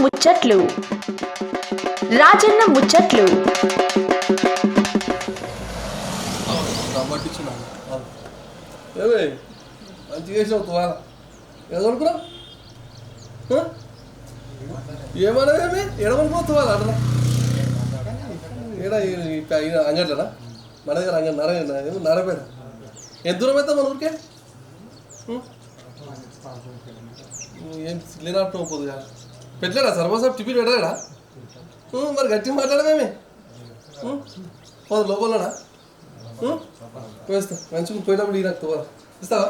ముచ్చట్లు రాజన్న ముచ్చట్లు ఏమే మంచిగా వేసావు తువాల ఎదనుకురా ఏమన్నావేమి ఎడమనుకున్నావు తువాల అట్లా ఏడా అంగట్లనా మన దగ్గర ఏమో నరపేట ఎంత దూరం అవుతా మన ఊరికే ఏం లేనట్టు పోదు కదా పెట్టలేడా సర్వసాబ్ టిఫిన్ పెట్టలేడా మరి గట్టిగా మాట్లాడమేమి పోదు లోపలనా వేస్తా మంచిగా పోయినప్పుడు ఈ నాకు తువాల ఇస్తావా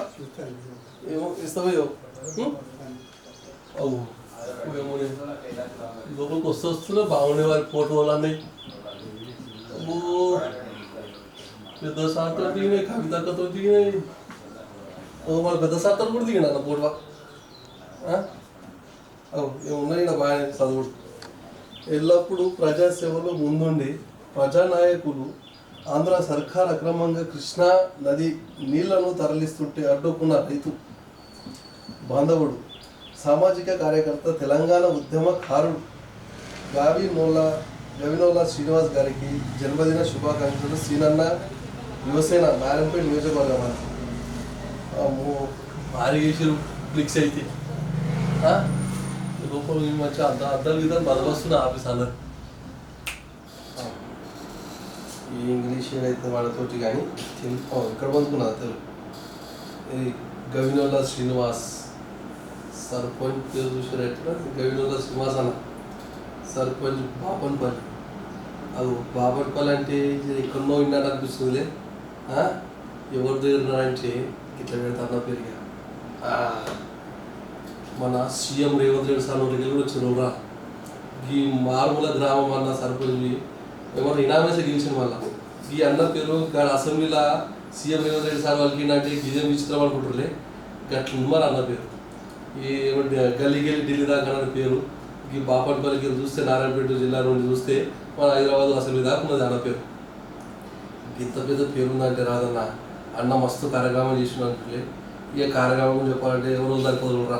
ఏమో ఇస్తావో అవు ఏమో లోపలికి వస్తున్నా బాగుండే వారి ఫోటోలు అన్నీ పెద్ద సార్తో దిగినాయి కవితతో దిగినాయి మన పెద్ద సార్తో కూడా దిగినా అన్న ఫోటో ఏమున్నాయి నా బాగా చదువుడు ఎల్లప్పుడూ ప్రజాసేవలో ముందుండి ప్రజానాయకులు ఆంధ్ర సర్కార్ అక్రమంగా కృష్ణా నది నీళ్లను తరలిస్తుంటే అడ్డుకున్న రైతు బాంధవుడు సామాజిక కార్యకర్త తెలంగాణ ఉద్యమకారుడు గవినోలా శ్రీనివాస్ గారికి జన్మదిన శుభాకాంక్షలు సీనన్న యువసేన నారాయణపేట నియోజకవర్గం అమ్మో భారీ చేసారు ఫ్లిక్స్ అయితే లోపల మంచిగా అద్దాలు గిద్దాలు బదలొస్తున్న ఆఫీస్ అందరు ఈ ఇంగ్లీష్ అయితే వాళ్ళతోటి కానీ ఇక్కడ పండుకున్నా తెలుగు ఇది గవినోలా శ్రీనివాస్ సర్పంచ్ పేరు చూసారు గవినోలా శ్రీనివాస్ అన్న సర్పంచ్ బాపన్పల్లి అది బాపన్పల్లి అంటే ఎక్కడో విన్నాడు అనిపిస్తుందిలే ఎవరి దగ్గర అంటే ఇట్లా పెడతారు పెరిగా మన సీఎం రేవంత్ రెడ్డి సార్ దగ్గర కూడా వచ్చిన ఈ మారుమూల గ్రామం అన్న సర్పంచ్ ఏమన్నా ఇనామేసే గెలిచిన మళ్ళీ ఈ అన్న పేరు అసెంబ్లీలో సీఎం రేవంత్ రెడ్డి సార్ వాళ్ళకి ఏంటంటే గిజం విచిత్రం అనుకుంటారులే గట్ల ఉన్నారు అన్న పేరు ఈ గల్లీ ఢిల్లీ దాకా అన్న పేరు ఈ బాపట్పల్లికి చూస్తే నారాయణపేట జిల్లా నుండి చూస్తే మన హైదరాబాద్ అసెంబ్లీ దాకా ఉన్నది అన్న పేరు ఇంత పెద్ద పేరు ఉందంటే రాదన్న అన్న మస్తు కార్యక్రమం చేసినట్లే ఇక కార్యక్రమం చెప్పాలంటే ఎవరో సరిపోదురా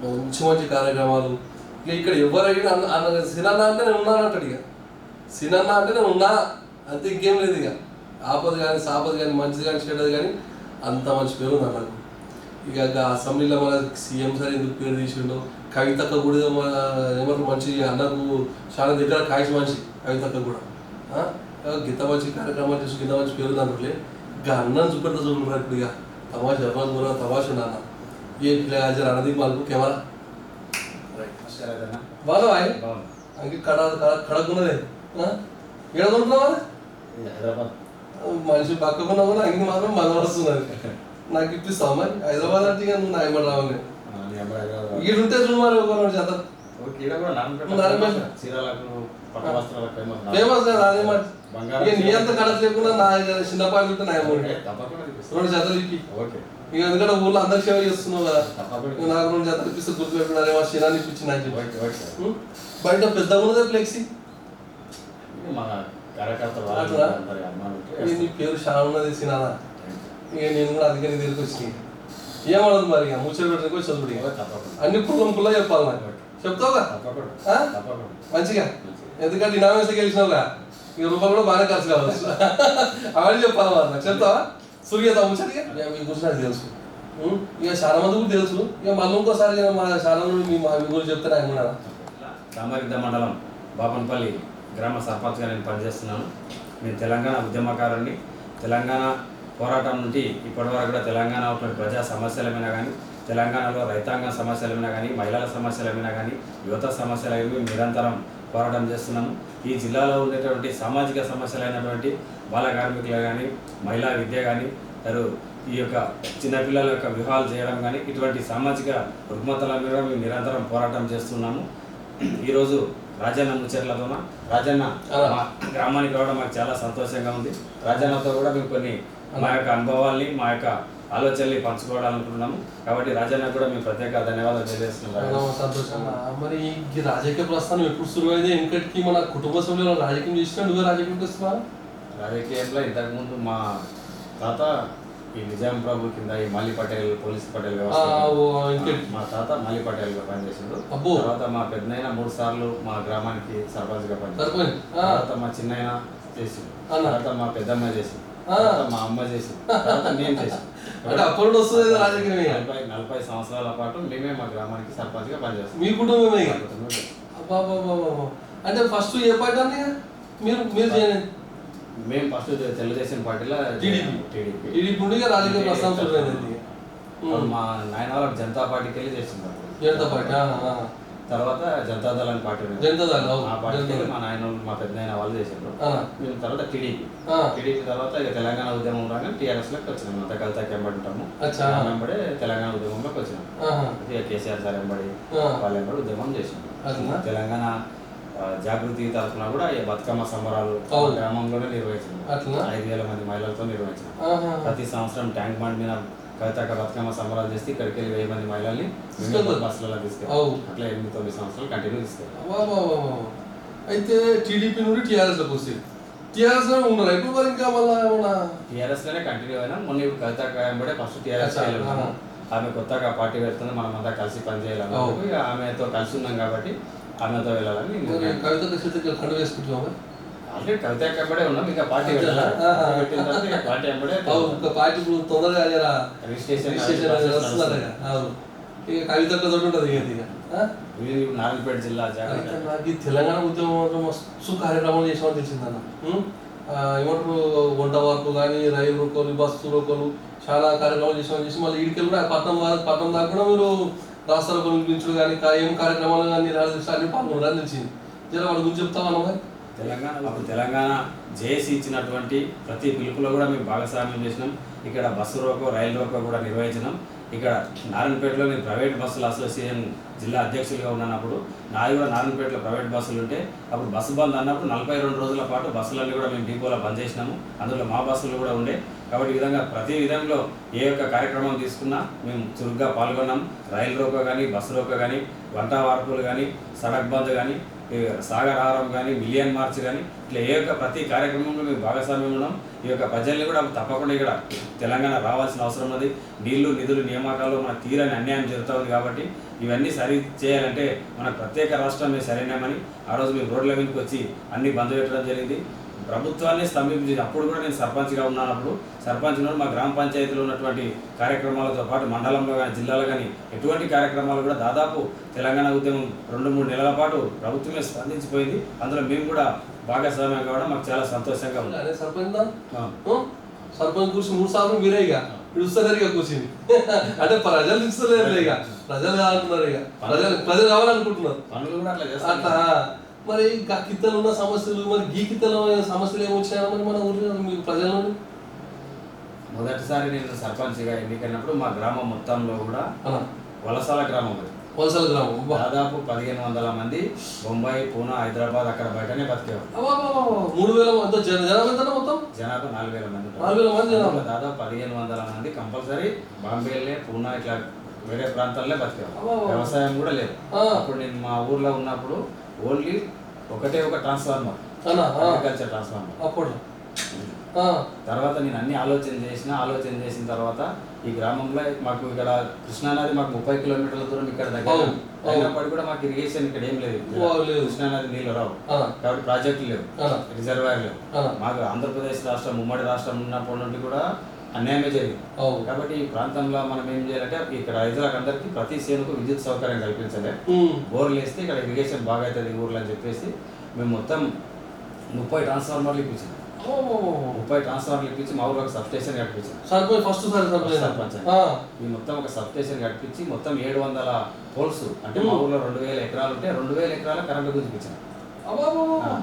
మంచి మంచి కార్యక్రమాలు ఇక ఇక్కడ ఎవరైనా అన్న సినన్న అంటే నేను ఉన్నానంటాడు ఇక సినన్న అంటే నేను ఉన్నా అంతే ఇంకేం లేదు ఇక ఆపద కానీ సాపద కానీ మంచిది కానీ చెడ్డది కానీ అంత మంచి పేరు ఉంది అన్నకు ఇక అసెంబ్లీలో మన సీఎం సార్ ఎందుకు పేరు తీసిండో కవితక్క కూడా ఏమన్నా మంచి అన్నకు చాలా దగ్గర కాయసి మంచి కవితక్క కూడా గిత్త మంచి కార్యక్రమాలు చేసి గిత్త మంచి పేరు దాంట్లో ఇక అన్నం చూపెడతా చూడండి ఇప్పుడు ఇక తమాషా జపాన్ కూడా తమాషా ఉన్నా అన్న ఏ పిల్ల హాజరు అన్నది మాకు కెమెరా బాగా అంకే కడక్కున్నదే ఏడనుకున్నావా మనిషి పక్కకున్నా కూడా అంకి మాత్రం మన వస్తున్నది నాకు ఇప్పిస్తావు మరి హైదరాబాద్ అంటే నువ్వు నా ఏమన్నా రావాలి ఈడుంటే చూడు మరి ఒక చేత ఫేమస్ కదా అదే మరి నీ అంత కడకు లేకుండా నా చిన్నపాటి ఉంటే నా రెండు జతలు ఇప్పి ఇక ఎందుకంటే ఊళ్ళో అందరు సేవ చేస్తున్నావు కదా నాకు రెండు జతలు ఇప్పిస్తే గుర్తుపెట్టుకున్నారే మా శిరాన్ని ఇప్పించి నాకు బయట పెద్దగా ఉన్నదే ఫ్లెక్సీ నీ పేరు చాలా ఉన్నది సినానా ఇక నేను కూడా అందుకే నీ దగ్గరికి వచ్చినాయి ఏమన్నది మరి ఇక ముచ్చట పెట్టడానికి వచ్చి చదువుడు అన్ని పుల్ల చెప్పాలి నాకు చెప్తావుగా మంచిగా ఎందుకంటే ఇనామేస్తే గెలిచినావుగా ఇక రూపాయలు కూడా బాగానే ఖర్చు కావచ్చు అవన్నీ చెప్పాలి మరి నాకు చెప్తావా సురిగేదా ముచ్చటిగా మీ గురించి నాకు తెలుసు ఇక చాలా మంది కూడా తెలుసు ఇక మళ్ళీ ఇంకోసారి మా చాలా మంది మీ గురించి చెప్తే నాకు కూడా రామారెడ్డి మండలం బాపన్పల్లి గ్రామ సర్పంచ్గా నేను పనిచేస్తున్నాను. నేను తెలంగాణ ఉద్యమకారుడిని. తెలంగాణ పోరాటం నుండి ఇప్పటివరకు కూడా తెలంగాణ ప్రజా సమస్యలమైనా కానీ, తెలంగాణలో రైతాంగ సమస్యలమైనా కానీ, మహిళల సమస్యలమైనా కానీ, యువత సమస్యలైనా నిరంతరం పోరాటం చేస్తున్నాము. ఈ జిల్లాలో ఉండేటువంటి సామాజిక సమస్యలైనటువంటి బాల కార్మికులు కానీ, మహిళా విద్య కానీ, ఈ యొక్క చిన్నపిల్లల యొక్క వివాహాలు చేయడం కానీ, ఇటువంటి సామాజిక రుగ్మతల మీద మేము నిరంతరం పోరాటం చేస్తున్నాము. ఈరోజు రాజన్న ముచ్చట్లతోన రాజన్న గ్రామానికి రావడం మాకు చాలా సంతోషంగా ఉంది. రాజన్నతో కూడా మేము కొన్ని మా యొక్క అనుభవాల్ని, మా యొక్క ఆలోచనల్ని పంచుకోవాలనుకుంటున్నాము. కాబట్టి రాజన్న కూడా మేము ప్రత్యేక ధన్యవాదాలు తెలియజేస్తున్నాము. సంతోషంగా. మరి ఈ రాజకీయ ప్రస్థానం ఎప్పుడు సురువైంది? ఎందుకంటే మన కుటుంబ సభ్యులు రాజకీయం చేసినా నువ్వే రాజకీయం చేస్తున్నావా? రాజకీయంలో ఇంతకుముందు మా తాత ఈ నిజాం ప్రభు కింద ఈ మల్లి పటేల్ పోలీస్ పటేల్ మా తాత మల్లి పటేల్గా పనిచేసాడు. తర్వాత మా పెద్దనైనా 3 సార్లు మా గ్రామానికి సర్పంచ్గా పనిచేసాడు. తర్వాత మా చిన్నైనా చేసింది, తర్వాత మా పెద్దమ్మ చేసింది, మా అమ్మ చేసింది, తర్వాత నేను చేసాను. 40 సంవత్సరాల పాటు మేమే మా గ్రామానికి సర్పంచ్గా పనిచేస్తాం. మీ కుటుంబమే అంటే ఫస్ట్ ఏ పార్టీ అన్న మీరు మేము ఫస్ట్ తెలుగుదేశం పార్టీలో టీడీపీ నుండి రాజకీయ ప్రస్థానం. మా నాయన వాళ్ళకి జనతా పార్టీకి వెళ్ళి చేసింది. జనతా పార్టీ తర్వాత జనతా దళ అని పార్టీ ఆ పార్టీకి వెళ్ళి మా నాయన మా పెద్దనాయన వాళ్ళు చేసారు. మేము తర్వాత టీడీపీ తర్వాత ఇక తెలంగాణ ఉద్యమం రాగానే టీఆర్ఎస్లోకి వచ్చినాం. అంతా కలితా ఎంబడి ఉంటాము. వెంబడే తెలంగాణ ఉద్యమంలోకి వచ్చినాం. ఇక కేసీఆర్ సార్ ఎంబడి వాళ్ళ ఎంబడి ఉద్యమం చేసినాం. తెలంగాణ జాగృతి తరఫున కూడా ఈ బతుకమ్మ సంబరాలు గ్రామంలోనే నిర్వహించాం. 5,000 మంది మహిళలతో నిర్వహించాం. ప్రతి సంవత్సరం ట్యాంక్ బండ్ మీద కవితాక బతుకమ్మ సంబరాలు చేస్తే ఇక్కడికి వెళ్ళి 1000 మంది మహిళల్ని బస్సులలో తీసుకెళ్ళాం. అట్లా 8-9 సంవత్సరాలు కంటిన్యూ తీసుకెళ్ళాం. అయితే టీడీపీ నుండి టీఆర్ఎస్ లోకి వస్తుంది. టీఆర్ఎస్ లో ఉన్నారు ఇప్పుడు మరి ఇంకా మళ్ళీ టీఆర్ఎస్ లోనే కంటిన్యూ అయినా. మొన్న ఇప్పుడు కవితాక ఎంబడే ఫస్ట్ టీఆర్ఎస్ ఆమె కొత్తగా పార్టీ పెడుతుంది, మనం అంతా కలిసి పనిచేయాలన్నప్పుడు ఇక ఆమెతో కలిసి ఉన్నాం కాబట్టి ఆమెతో వెళ్ళాలని. కడు వేసుకుంటున్నాం. ఆల్రెడీ కవిత ఎంబడే ఉన్నాం. ఇంకా పార్టీ పెట్టిన తర్వాత పార్టీ ఎంబడే పార్టీ ఇప్పుడు తొందరగా రిజిస్ట్రేషన్ ఇక కవితతో ఉంటుంది. నారాయణపేట జిల్లా నాకు తెలంగాణ ఉద్యమం మస్తు కార్యక్రమాలు చేసామని తెలిసిందన్న. ఏమంటారు వంట వర్క్ కానీ రైలు రోకోలు బస్సు రోకోలు చాలా కార్యక్రమాలు చేసామని మళ్ళీ ఈడికెళ్ళి కూడా పట్టణం దాకా కూడా మీరు రాష్ట్రాల పిలిపించడం కానీ ఏం కార్యక్రమాలు కానీ అన్ని పాల్గొనడానికి తెలిసింది. జర వాళ్ళ గురించి చెప్తామన్నా. తెలంగాణ జేఏసీ ఇచ్చినటువంటి ప్రతి పిలుపులో కూడా మేము భాగస్వామ్యం చేసినాం. ఇక్కడ బస్సు రోకో రైలు రోకో కూడా నిర్వహించినాం. ఇక్కడ నారాయణపేటలో నేను ప్రైవేట్ బస్సుల అసోసియేషన్ జిల్లా అధ్యక్షులుగా ఉన్నప్పుడు నాది కూడా నారాయణపేటలో ప్రైవేట్ బస్సులు ఉంటే అప్పుడు బస్సు బంద్ అన్నప్పుడు 42 రోజుల పాటు బస్సులన్నీ కూడా మేము డిపోలో బంద్ చేసినాము. అందులో మా బస్సులు కూడా ఉండే. కాబట్టి ఈ విధంగా ప్రతి విధంలో ఏ ఒక్క కార్యక్రమం తీసుకున్నా మేము చురుగ్గా పాల్గొన్నాం. రైలు రోకో కానీ బస్సు రోకో కానీ వంట వార్పులు కానీ సడక్ బంద్ కానీ సాగర్ ఆహారం కానీ మిలియన్ మార్చ్ కానీ ఇట్లా ఏ యొక్క ప్రతి కార్యక్రమంలో మేము భాగస్వామ్యం ఉన్నాం. ఈ యొక్క ప్రజల్ని కూడా తప్పకుండా ఇక్కడ తెలంగాణ రావాల్సిన అవసరం ఉంది. నీళ్లు నిధులు నియామకాలు మన తీరని అన్యాయం జరుగుతుంది. కాబట్టి ఇవన్నీ సరి చేయాలంటే మన ప్రత్యేక రాష్ట్రమే సరైనమని ఆ రోజు మేము రోడ్ల మీదకి వచ్చి అన్ని బంద్ పెట్టడం జరిగింది. ప్రభుత్వాన్ని స్తంభించి అప్పుడు కూడా నేను సర్పంచ్గా ఉన్నప్పుడు సర్పంచ్లో మా గ్రామ పంచాయతీలో ఉన్నటువంటి కార్యక్రమాలతో పాటు మండలంలో కానీ జిల్లాలో కానీ ఎటువంటి కార్యక్రమాలు కూడా దాదాపు తెలంగాణ ఉద్యమం 2-3 నెలల పాటు ప్రభుత్వమే స్పందించిపోయింది. అందులో మేము కూడా భాగస్వామ్యం కావడం మాకు చాలా సంతోషంగా ఉంది. సర్పంచ్ కూర్చి 3 సార్లు మీరే ఇక ఇడుస్తలేరు ఇక కూర్చుని అంటే ప్రజలు ఇస్తలేరు. ఇక ప్రజలు కావాలంటున్నారు. ఇక ప్రజలు కావాలనుకుంటున్నారు. పనులు కూడా అట్లా మరి ఇంకా కిత్తలు ఉన్న సమస్యలు మరి గీ కిత్తలు సమస్యలు ఏమొచ్చాయో మరి మన ఊరిలో మీకు ప్రజల నుండి. మొదటిసారి నేను సర్పంచ్గా ఎన్నికైనప్పుడు మా గ్రామం మొత్తంలో కూడా వలసల గ్రామం దాదాపు 1500 మంది బొంబాయి పూనా హైదరాబాద్ అక్కడ బయటనే బతికేవారు. 3000 జనాభా 4000 మంది. దాదాపు 1500 మంది కంపల్సరీ బాంబేలే పూనా ఇట్లా వేరే ప్రాంతాల్లో బతికేవారు. వ్యవసాయం కూడా లేదు. అప్పుడు నేను మా ఊర్లో ఉన్నప్పుడు ఓన్లీ ఒకటే ఒక ట్రాన్స్ఫార్మర్, అగ్రికల్చర్ ట్రాన్స్ఫార్మర్. అప్పుడు తర్వాత నేను అన్ని ఆలోచన చేసిన తర్వాత ఈ గ్రామంలో మాకు ఇక్కడ కృష్ణానది మాకు 30 కిలోమీటర్ల దూరం ఇక్కడ దగ్గర అయినప్పటికీ కూడా మాకు ఇరిగేషన్ ఇక్కడ ఏం లేదు. కృష్ణానది నీళ్ళు రావు కాబట్టి ప్రాజెక్టులు లేవు, రిజర్వాయర్ లేవు. మాకు ఆంధ్రప్రదేశ్ రాష్ట్రం ఉమ్మడి రాష్ట్రం ఉన్నప్పటి నుండి కూడా అన్యాయమే జరిగింది. కాబట్టి ఈ ప్రాంతంలో మనం ఏం చేయాలంటే ఇక్కడ రైతులకు అందరికీ ప్రతి సేనుకు విద్యుత్ సౌకర్యం కల్పించాలి. బోర్లు వేస్తే ఇక్కడ ఇరిగేషన్ బాగా అవుతుంది ఊర్లో అని చెప్పేసి మేము మొత్తం 30 ట్రాన్స్ఫార్మర్లు ఇప్పించాం. 30 ట్రాన్స్ఫార్మర్లు ఇప్పించి మా ఊరు ఒక సబ్ స్టేషన్ కట్టించాం. సర్పంచ్ ఈ మొత్తం ఒక సబ్ స్టేషన్ కట్టించి మొత్తం 700 పోల్స్ అంటే మా ఊర్లో 2000 ఎకరాలు ఉంటే 2000 ఎకరాల కరెంటు గుంజిపించాం.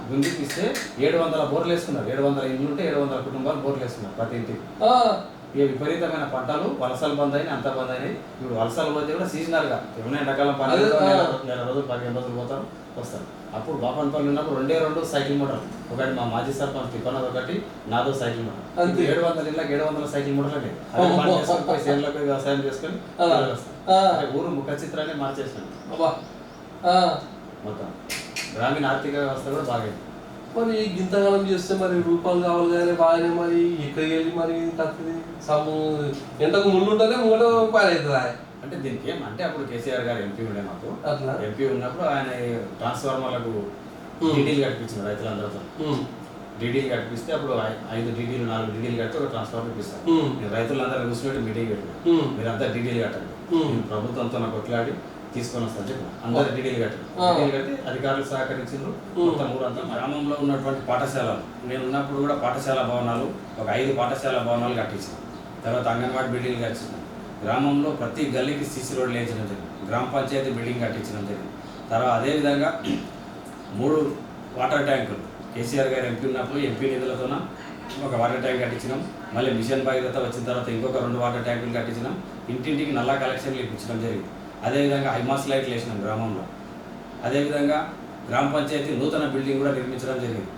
గుంజిపిస్తే 700 బోర్లు వేసుకున్నారు. 700 ఇండ్లు ఉంటే 700 కుటుంబాలు బోర్లు వేసుకున్నారు ప్రతి ఇంటికి. ఇక విపరీతమైన పంటలు వలసలు బంద్ అయినాయి, అంతా బంద్ అయినాయి. ఇప్పుడు వలసలు పోతే కూడా సీజనల్గా ఏమైనా ఎండాకాలం 12 రోజులు 15 రోజులు పోతారు వస్తారు. అప్పుడు బాపనపల్లి ఉన్నప్పుడు 2 సైకిల్ మోటార్లు, ఒకటి మా మాజీ సర్పంచ్ తిప్పనది, ఒకటి నాదో సైకిల్ మోటార్. 700 ఇళ్ళకి 700 సైకిల్ మోటార్లు సేన్లకు వ్యవసాయం చేసుకొని ఊరు ముఖ చిత్రాన్ని మార్చేసాను మొత్తం. గ్రామీణ ఆర్థిక వ్యవస్థ కూడా బాగైంది. మరి గింతకాలం చేస్తే మరి రూపాయలు కావాలి కానీ బాగానే మరి ఎక్కడికి వెళ్ళి మరి తక్కువ ఎంతకు ముందు ఉంటేనే ముంగట పని అవుతుందా? అంటే దీనికి ఏమంటే అప్పుడు కేసీఆర్ గారు ఎంపీ ఉండే మాకు, అట్లా ఎంపీ ఉన్నప్పుడు ఆయన ట్రాన్స్ఫార్మర్లకు డీడీలు కట్టించిన రైతులందరితో. డీడీలు కట్టిస్తే అప్పుడు 5 డీడీలు 4 డీడీలు కట్టి ఒక ట్రాన్స్ఫార్మర్ ఇప్పిస్తాను. నేను రైతులందరూ కూర్చున్నట్టు మీటింగ్ పెట్టాను, మీరంతా డీడీలు కట్టండి, నేను ప్రభుత్వంతో నాకు కొట్లాడి తీసుకొని వస్తాను చెప్పి అందరు డీడీలు కట్టారు. డీడీలు కట్టి అధికారులు సహకరించారు. మొత్తం ఊరంతా గ్రామంలో ఉన్నటువంటి పాఠశాలలు, నేను ఉన్నప్పుడు కూడా పాఠశాల భవనాలు ఒక 5 పాఠశాల భవనాలు కట్టించాను. తర్వాత అంగన్వాడీ బిల్డింగ్లు కట్టించాను. గ్రామంలో ప్రతి గల్లీకి సీసీ రోడ్లు వేయించడం జరిగింది. గ్రామ పంచాయతీ బిల్డింగ్ కట్టించడం జరిగింది. తర్వాత అదేవిధంగా 3 వాటర్ ట్యాంకులు కేసీఆర్ గారు ఎంపీ ఉన్నప్పుడు ఎంపీ నిధులతోన ఒక వాటర్ ట్యాంక్ కట్టించినాం. మళ్ళీ మిషన్ భగీరథ వచ్చిన తర్వాత ఇంకొక 2 వాటర్ ట్యాంకులు కట్టించినాం. ఇంటింటికి నల్లా కలెక్షన్లు ఇప్పించడం జరిగింది. అదేవిధంగా హైమాస్ లైట్లు వేసినాం గ్రామంలో. అదేవిధంగా గ్రామ పంచాయతీ నూతన బిల్డింగ్ కూడా నిర్మించడం జరిగింది.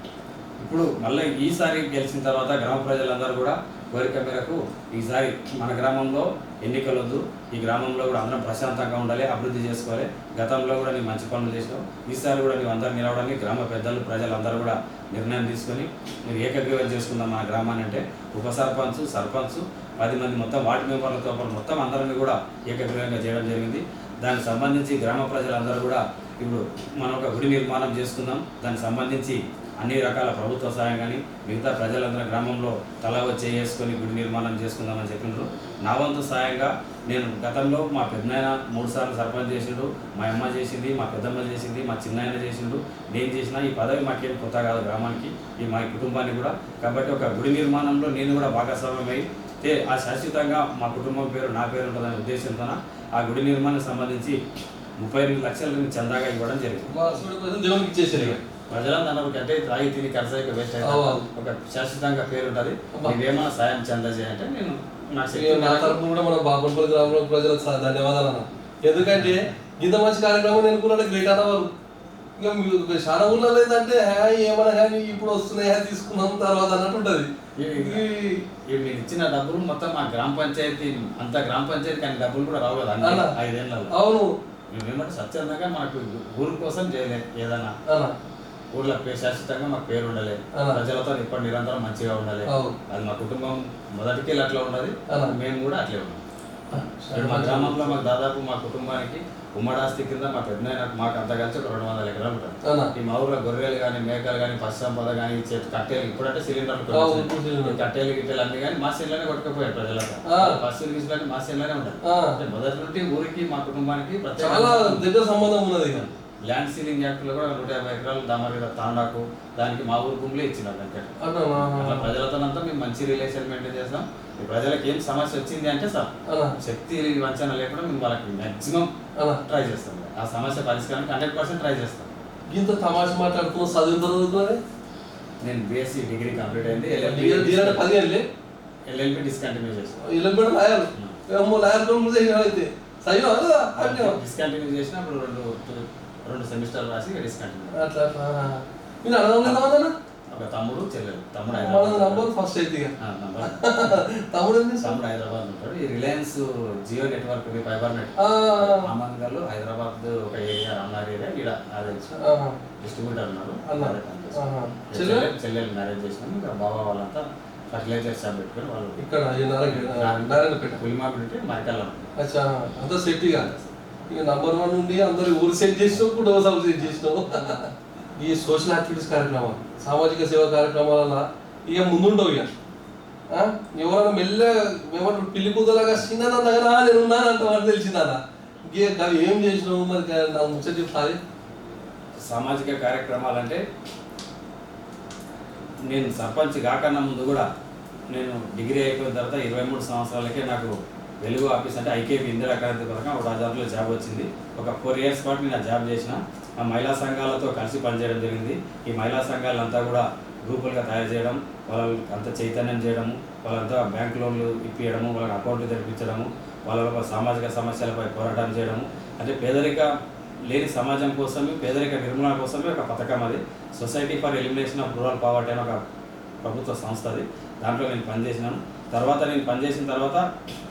ఇప్పుడు మళ్ళీ ఈసారి గెలిచిన తర్వాత గ్రామ ప్రజలందరూ కూడా కోరిక మేరకు ఈసారి మన గ్రామంలో ఎన్నికలు వద్దు, ఈ గ్రామంలో కూడా అందరం ప్రశాంతంగా ఉండాలి, అభివృద్ధి చేసుకోవాలి. గతంలో కూడా నీవు మంచి పనులు చేసినావు, ఈసారి కూడా నీవు అందరూ నిలవడానికి గ్రామ పెద్దలు ప్రజలందరూ కూడా నిర్ణయం తీసుకొని మీరు ఏకగ్రీవం చేసుకుందాం మన గ్రామాన్ని అంటే ఉప సర్పంచ్, సర్పంచ్ 10 మంది మొత్తం వార్డు మెంబర్లతో పాటు మొత్తం అందరినీ కూడా ఏకగ్రీవంగా చేయడం జరిగింది. దానికి సంబంధించి గ్రామ ప్రజలందరూ కూడా ఇప్పుడు మనం ఒక గుడి నిర్మాణం చేసుకుందాం, దానికి సంబంధించి అన్ని రకాల ప్రభుత్వ సాయం కానీ మిగతా ప్రజలందరూ గ్రామంలో తల వచ్చి చేసుకొని గుడి నిర్మాణం చేసుకుందామని చెప్పినారు. నా వంతు సాయంగా నేను గతంలో మా పెద్దనాయన 3 సార్లు సర్పంచ్ చేసిండు, మా అమ్మ చేసింది, మా పెద్దమ్మ చేసింది, మా చిన్నాయన చేసిండు, నేను చేసిన ఈ పదవి మాకేం కొత్త కాదు గ్రామానికి, ఈ మా కుటుంబానికి కూడా. కాబట్టి ఒక గుడి నిర్మాణంలో నేను కూడా భాగస్వామ్యమై ఆ శాశ్వతంగా మా కుటుంబం పేరు నా పేరు ఉంటుందనే ఉద్దేశంతో ఆ గుడి నిర్మాణానికి సంబంధించి 38 లక్షల చందాగా ఇవ్వడం జరిగింది. ప్రజలందరూ అంటే తాగి తిని ఖర్చు వేస్ట్ అయితే ఒక శాశ్వతంగా పేరు ఉంటుంది, మీరేమైనా సాయం చందా చేయాలంటే నేను నా తరపున కూడా మన బాపనపల్లి గ్రామంలో ప్రజలకు ధన్యవాదాలు అన్న. ఎందుకంటే ఇంత మంచి కార్యక్రమం నేను కూడా గ్రేట్ అన్నవారు. ఇక చాలా ఊళ్ళో లేదంటే ఏమన్నా కానీ ఇప్పుడు వస్తున్నాయా తీసుకున్నాం తర్వాత అన్నట్టు ఉంటుంది. మీరు ఇచ్చిన డబ్బులు మొత్తం మా గ్రామ పంచాయతీ అంత గ్రామ పంచాయతీ కానీ డబ్బులు కూడా రావు కదా 5 ఏళ్ళలో. అవును, మేమేమంటే స్వచ్ఛందంగా మనకు ఊరి కోసం చేయలేదు, ఏదైనా ఊర్లో శాశ్వతంగా మాకు పేరు ఉండాలి, ప్రజలతో ఇప్పుడు నిరంతరం మంచిగా ఉండాలి. అది మా కుటుంబం మొదటికెళ్ళి అట్లా ఉన్నది, మేము కూడా అట్లే ఉన్నాం. మా గ్రామంలో మాకు దాదాపు మా కుటుంబానికి ఉమ్మడాస్తి కింద మా పెద్దనాయన మాకు అంతా కలిసి ఒక 200 ఎకరాలు ఉంటుంది. ఈ మా ఊర్లో గొర్రెలు కానీ మేకలు కానీ పశు సంపద కానీ కట్టెలు ఇప్పుడంటే సిలిండర్లు కట్టెలు గిట్టెలు అన్ని కానీ మా సీన్లోనే కొట్టుకుపోయారు ప్రజలకు. పశువులు గిసులు మా సీన్లోనే ఉంటాయి. అంటే మొదటి నుండి ఊరికి మా కుటుంబానికి చాలా దగ్గర సంబంధం ఉన్నది. ల్యాండ్ సీలింగ్ యాక్ట్లో కూడా 150 ఎకరాలు దామరిగడ తాండాకు దానికి మా ఊరు భూములే ఇచ్చినాం. అట్లా ప్రజలతోనంతా మేము మంచి రిలేషన్ మెయింటైన్ చేస్తాం. ప్రజలకు ఏం సమస్య వచ్చింది అంటే సార్ శక్తి వంచన లేకుండా మేము వాళ్ళకి మ్యాక్సిమం ట్రై చేస్తాం. ఆ సమస్య పరిష్కారానికి 100% ట్రై చేస్తాం. ఇంత తమాష మాట్లాడుతున్నా చదువుతుంది. నేను BSc డిగ్రీ కంప్లీట్ అయింది, LLB డిస్కంటిన్యూ చేస్తాను. డిస్కంటిన్యూ చేసినప్పుడు 2 సెమిస్టర్లు రాసి డిస్కంటిన్యూ. ఒక తమ్ముడు చెల్లెలు. తమ్ముడు ఫస్ట్ అయితే తమ్ముడు హైదరాబాద్ ఉంటాడు. ఈ Reliance Jio network fibre net Amangal Hyderabad ఒక ఏరియా అన్నారు ఏరియా ఇక్కడ అదే డిస్ట్రిబ్యూటర్ ఉన్నారు. చెల్లెలు మ్యారేజ్ చేసినాము. ఇక్కడ బాబా వాళ్ళంతా ఫర్టిలైజర్ షాప్ పెట్టుకుని వాళ్ళు ఇక్కడ పులిమాపిడి మరికల్లా అంతా సెట్. ఇక నంబర్ 1 నుండి అందరు ఊరు సెట్ చేసినావు, కుటుంబ సభ సెట్ చేసినావు. ఈ సోషల్ యాక్టివిటీస్ కార్యక్రమాలు, సామాజిక సేవా కార్యక్రమాల ఇక ముందుండవు. ఇక ఎవరైనా ఏమంటారు పిల్లి కూతలాగా చిన్నదన్నగా నేను ఉన్నాను అంట వాడు తెలిసిందన్న. అవి ఏం చేసినావు మరి నాకు ముచ్చట చెప్తాది. సామాజిక కార్యక్రమాలు అంటే నేను సర్పంచ్ కాకన్నా ముందు కూడా నేను డిగ్రీ అయిపోయిన తర్వాత 23 సంవత్సరాలకే నాకు వెలుగు ఆఫీస్ అంటే ఐకేపీ ఇందిరా క్రాంతి పథకం ఒక 1000లో జాబ్ వచ్చింది. ఒక 4 ఇయర్స్ పాటు నేను ఆ జాబ్ చేసిన. ఆ మహిళా సంఘాలతో కలిసి పనిచేయడం జరిగింది. ఈ మహిళా సంఘాలంతా కూడా గ్రూపులుగా తయారు చేయడం, వాళ్ళకి అంతా చైతన్యం చేయడము, వాళ్ళంతా బ్యాంక్ లోన్లు ఇప్పించడము, వాళ్ళకి అకౌంట్లు తెరిపించడము, వాళ్ళ సామాజిక సమస్యలపై పోరాటం చేయడము. అంటే పేదరిక లేని సమాజం కోసమే, పేదరిక నిర్మూలన కోసమే ఒక పథకం అది. Society for elimination of rural poverty అని ఒక ప్రభుత్వ సంస్థ అది. దాంట్లో నేను పనిచేసినాను. తర్వాత నేను పనిచేసిన తర్వాత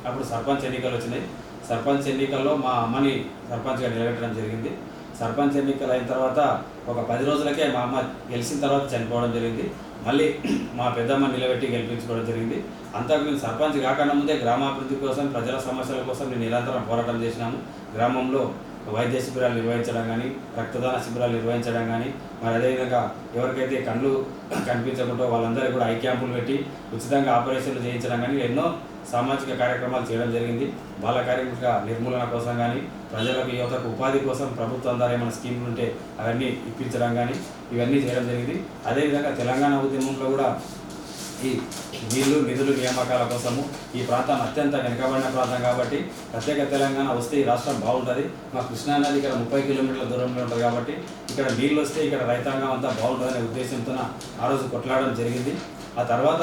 అప్పుడు సర్పంచ్ ఎన్నికలు వచ్చినాయి. సర్పంచ్ ఎన్నికల్లో మా అమ్మని సర్పంచ్గా నిలబెట్టడం జరిగింది. సర్పంచ్ ఎన్నికలు అయిన తర్వాత ఒక 10 రోజులకే మా అమ్మ గెలిచిన తర్వాత చనిపోవడం జరిగింది. మళ్ళీ మా పెద్దమ్మ నిలబెట్టి గెలిపించుకోవడం జరిగింది. అంతకు మేము సర్పంచ్ కాకుండా ముందే గ్రామాభివృద్ధి కోసం, ప్రజల సమస్యల కోసం మేము నిరంతరం పోరాటం చేసినాము. గ్రామంలో వైద్య శిబిరాలు నిర్వహించడం కానీ, రక్తదాన శిబిరాలు నిర్వహించడం కానీ, మరి అదేవిధంగా ఎవరికైతే కళ్ళు కనిపించకుండా వాళ్ళందరికీ కూడా ఐ క్యాంపులు పెట్టి ఉచితంగా ఆపరేషన్లు చేయించడం కానీ ఎన్నో సామాజిక కార్యక్రమాలు చేయడం జరిగింది. బాల కార్మిక నిర్మూలన కోసం కానీ, ప్రజలకు యువతకు ఉపాధి కోసం ప్రభుత్వం ద్వారా ఏమైనా స్కీములు ఉంటే అవన్నీ ఇప్పించడం కానీ ఇవన్నీ చేయడం జరిగింది. అదేవిధంగా తెలంగాణ ఉద్యమంలో కూడా ఈ నీళ్లు నిధులు నియామకాల కోసము ఈ ప్రాంతం అత్యంత వెనుకబడిన ప్రాంతం కాబట్టి ప్రత్యేక తెలంగాణ వస్తే ఈ రాష్ట్రం బాగుంటుంది. మా కృష్ణానది ఇక్కడ 30 కిలోమీటర్ల దూరంలో ఉంటుంది కాబట్టి ఇక్కడ నీళ్ళు వస్తే ఇక్కడ రైతాంగం అంతా బాగుంటుందనే ఉద్దేశంతో ఆ రోజు కొట్లాడడం జరిగింది. ఆ తర్వాత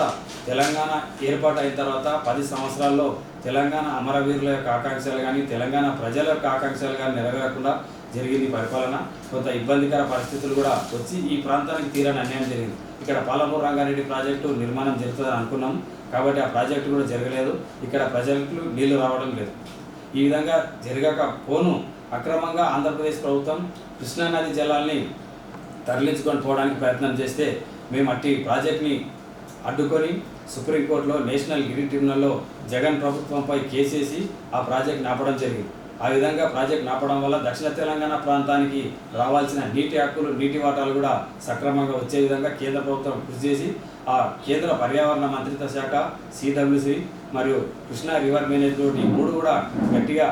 తెలంగాణ ఏర్పాటు అయిన తర్వాత 10 సంవత్సరాల్లో తెలంగాణ అమరవీరుల యొక్క ఆకాంక్షలు కానీ, తెలంగాణ ప్రజల యొక్క ఆకాంక్షలు కానీ నెరవేరకుండా జరిగింది పరిపాలన. కొంత ఇబ్బందికర పరిస్థితులు కూడా వచ్చి ఈ ప్రాంతానికి తీరని అన్యాయం జరిగింది. ఇక్కడ పాలమూరు రంగారెడ్డి ప్రాజెక్టు నిర్మాణం జరుగుతుందని అనుకున్నాం కాబట్టి ఆ ప్రాజెక్టు కూడా జరగలేదు. ఇక్కడ ప్రజలకు నీళ్లు రావడం లేదు. ఈ విధంగా జరగక పోను అక్రమంగా ఆంధ్రప్రదేశ్ ప్రభుత్వం కృష్ణానది జలాల్ని తరలించుకొని పోవడానికి ప్రయత్నం చేస్తే మేము అట్టి ప్రాజెక్ట్ని అడ్డుకొని సుప్రీంకోర్టులో నేషనల్ గ్రీన్ ట్రిబ్యునల్లో జగన్ ప్రభుత్వంపై కేసేసి ఆ ప్రాజెక్ట్ ఆపడం జరిగింది. ఆ విధంగా ప్రాజెక్ట్ ఆపడం వల్ల దక్షిణ తెలంగాణ ప్రాంతానికి రావాల్సిన నీటి హక్కులు, నీటి వాటాలు కూడా సక్రమంగా వచ్చే విధంగా కేంద్ర ప్రభుత్వం కృషి చేసి ఆ కేంద్ర పర్యావరణ మంత్రిత్వ శాఖ, సిడబ్ల్యూసి మరియు కృష్ణా రివర్ మేనేజ్మెంట్ ఈ 3 కూడా గట్టిగా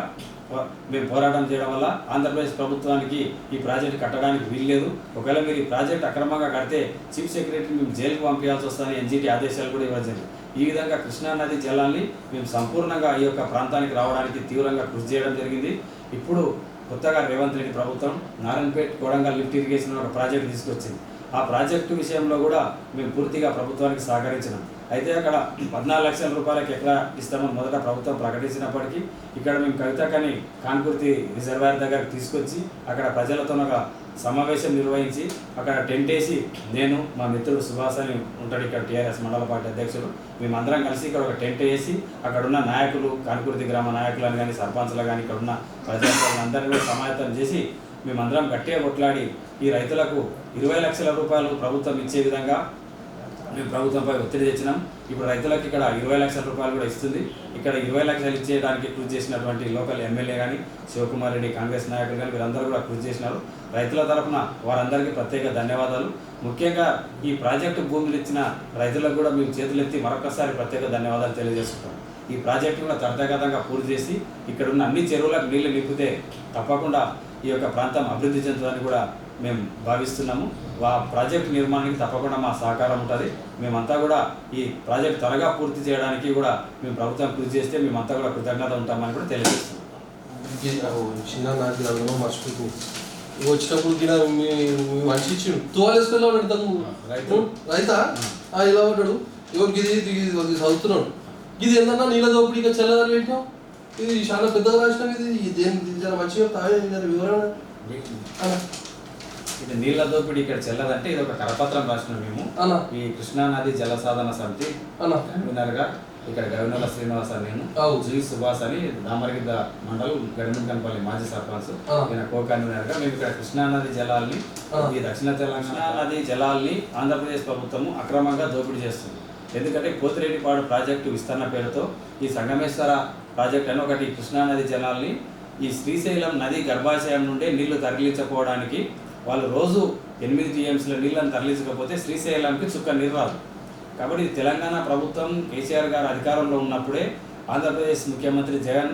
మేము పోరాటం చేయడం వల్ల ఆంధ్రప్రదేశ్ ప్రభుత్వానికి ఈ ప్రాజెక్ట్ కట్టడానికి వీల్లేదు. ఒకవేళ మీరు ఈ ప్రాజెక్ట్ అక్రమంగా కడితే చీఫ్ సెక్రటరీ మేము జైలుకు పంపించాల్సి వస్తుందని ఎన్జిటి ఆదేశాలు కూడా ఇవ్వడం జరిగింది. ఈ విధంగా కృష్ణానది జలాన్ని మేము సంపూర్ణంగా ఈ యొక్క ప్రాంతానికి రావడానికి తీవ్రంగా కృషి చేయడం జరిగింది. ఇప్పుడు కొత్తగా రేవంత్ రెడ్డి ప్రభుత్వం నారాయణపేట్ కొడంగల్ లిఫ్ట్ ఇరిగేషన్ ఒక ప్రాజెక్ట్ తీసుకొచ్చింది. ఆ ప్రాజెక్టు విషయంలో కూడా మేము పూర్తిగా ప్రభుత్వానికి సహకరించినాం. అయితే అక్కడ 14 లక్షల రూపాయలకి ఎక్కడ ఇస్తామని మొదట ప్రభుత్వం ప్రకటించినప్పటికీ ఇక్కడ మేము కవితకని కాన్కుర్తి రిజర్వాయర్ దగ్గరకు తీసుకొచ్చి అక్కడ ప్రజలతో ఒక సమావేశం నిర్వహించి అక్కడ టెంట్ వేసి నేను, మా మిత్రుడు సుభాష్ అని ఉంటాడు ఇక్కడ టీఆర్ఎస్ మండల పార్టీ అధ్యక్షుడు, మేమందరం కలిసి ఇక్కడ ఒక టెంట్ వేసి అక్కడ ఉన్న నాయకులు, కాన్కుర్తి గ్రామ నాయకులను కానీ, సర్పంచ్లు కానీ, ఇక్కడ ఉన్న ప్రజలను అందరినీ కూడా సమాయత్తం చేసి మేమందరం గట్టిగా కొట్లాడి ఈ రైతులకు 20 లక్షల రూపాయలు ప్రభుత్వం ఇచ్చే విధంగా మేము ప్రభుత్వంపై ఒత్తిడి తెచ్చినాం. ఇప్పుడు రైతులకు ఇక్కడ 20 లక్షల రూపాయలు కూడా ఇస్తుంది. ఇక్కడ 20 లక్షలు ఇచ్చేయడానికి కృషి చేసినటువంటి లోకల్ ఎమ్మెల్యే కానీ, శివకుమార్ రెడ్డి కాంగ్రెస్ నాయకులు కానీ వీరందరూ కూడా కృషి చేసినారు. రైతుల తరఫున వారందరికీ ప్రత్యేక ధన్యవాదాలు. ముఖ్యంగా ఈ ప్రాజెక్టు భూములు ఇచ్చిన రైతులకు కూడా మేము చేతులెత్తి మరొకసారి ప్రత్యేక ధన్యవాదాలు తెలియజేసుకుంటాం. ఈ ప్రాజెక్టు కూడా త్వరితగతంగా పూర్తి చేసి ఇక్కడ ఉన్న అన్ని చెరువులకు నీళ్లు నింపితే తప్పకుండా ఈ యొక్క ప్రాంతం అభివృద్ధి చెందుతుందని కూడా మేము భావిస్తున్నాము. ఆ ప్రాజెక్టు నిర్మాణానికి తప్పకుండా మా సహకారం ఉంటుంది. మేమంతా కూడా ఈ ప్రాజెక్ట్ త్వరగా పూర్తి చేయడానికి కూడా మేము ప్రభుత్వం కృషి చేస్తే మేమంతా కూడా కృతజ్ఞత ఉంటామని కూడా తెలియజేస్తున్నాం. చిన్న నాకు అందులో మర్చిపోతుంది వచ్చినప్పుడు గిన మీ మనిషి ఇచ్చిండు తోలేసుకొని పెడతాము రైతా ఇలా ఉంటాడు. ఇగో ఇది చదువుతున్నాడు. ఇది ఏంటన్నా నీళ్ళ దోపిడీ ఇక చల్లదారు పెట్టినాం. ఇది చాలా పెద్దగా రాసినాం. ఇది దేని జర మంచిగా వివరణ. ఇది నీళ్ళ దోపిడీ ఇక్కడ చెల్లదంటే ఇది ఒక కరపత్రం రాసినాం మేము. ఈ కృష్ణానది జల సాధన సమితి కన్వీనర్గా ఇక్కడ గవినల శ్రీనివాస్ అని, నేను జీ సుభాష్ అని దామరగిద్ద మండలం గడిమింకనపల్లి మాజీ సర్పంచ్, ఈయన కో కన్వీనర్గా మేము ఇక్కడ కృష్ణానది జలాల్ని, ఈ దక్షిణ తెలంగాణ నది జలాల్ని ఆంధ్రప్రదేశ్ ప్రభుత్వము అక్రమంగా దోపిడీ చేస్తుంది. ఎందుకంటే పోతిరెడ్డిపాడు ప్రాజెక్టు విస్తరణ పేరుతో ఈ సంగమేశ్వర ప్రాజెక్ట్ అని ఒకటి కృష్ణానది జలాల్ని ఈ శ్రీశైలం నది గర్భాశయం నుండి నీళ్లు తరలించుకోవడానికి వాళ్ళు రోజు 8 టీఎంసీల నీళ్ళని తరలించకపోతే శ్రీశైలంకి చుక్క నీరు రాదు. కాబట్టి తెలంగాణ ప్రభుత్వం కేసీఆర్ గారు అధికారంలో ఉన్నప్పుడే ఆంధ్రప్రదేశ్ ముఖ్యమంత్రి జగన్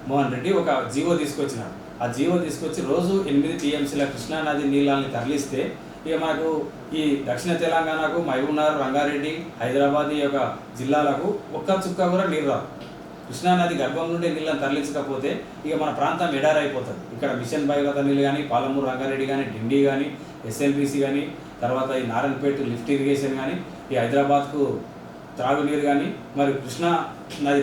మోహన్ రెడ్డి ఒక జీవో తీసుకొచ్చినారు. ఆ జీవో తీసుకొచ్చి రోజు 8 టీఎంసీల కృష్ణానది నీళ్ళని తరలిస్తే ఇక మనకు ఈ దక్షిణ తెలంగాణకు మహబూబ్నగర్, రంగారెడ్డి, హైదరాబాద్ ఈ యొక్క జిల్లాలకు ఒక్క చుక్క కూడా నీరు రాదు. కృష్ణానది గర్భం నుండి నీళ్ళని తరలించకపోతే ఇక మన ప్రాంతం ఎడారైపోతుంది. ఇక్కడ మిషన్ భగీరథ నీళ్ళు కానీ, పాలమూరు రంగారెడ్డి కానీ, డిండి కానీ, ఎస్ఎల్బీసీ కానీ, తర్వాత ఈ నారాయణపేట లిఫ్ట్ ఇరిగేషన్ కానీ, ఈ హైదరాబాద్కు త్రాగునీరు కానీ, మరి కృష్ణా నది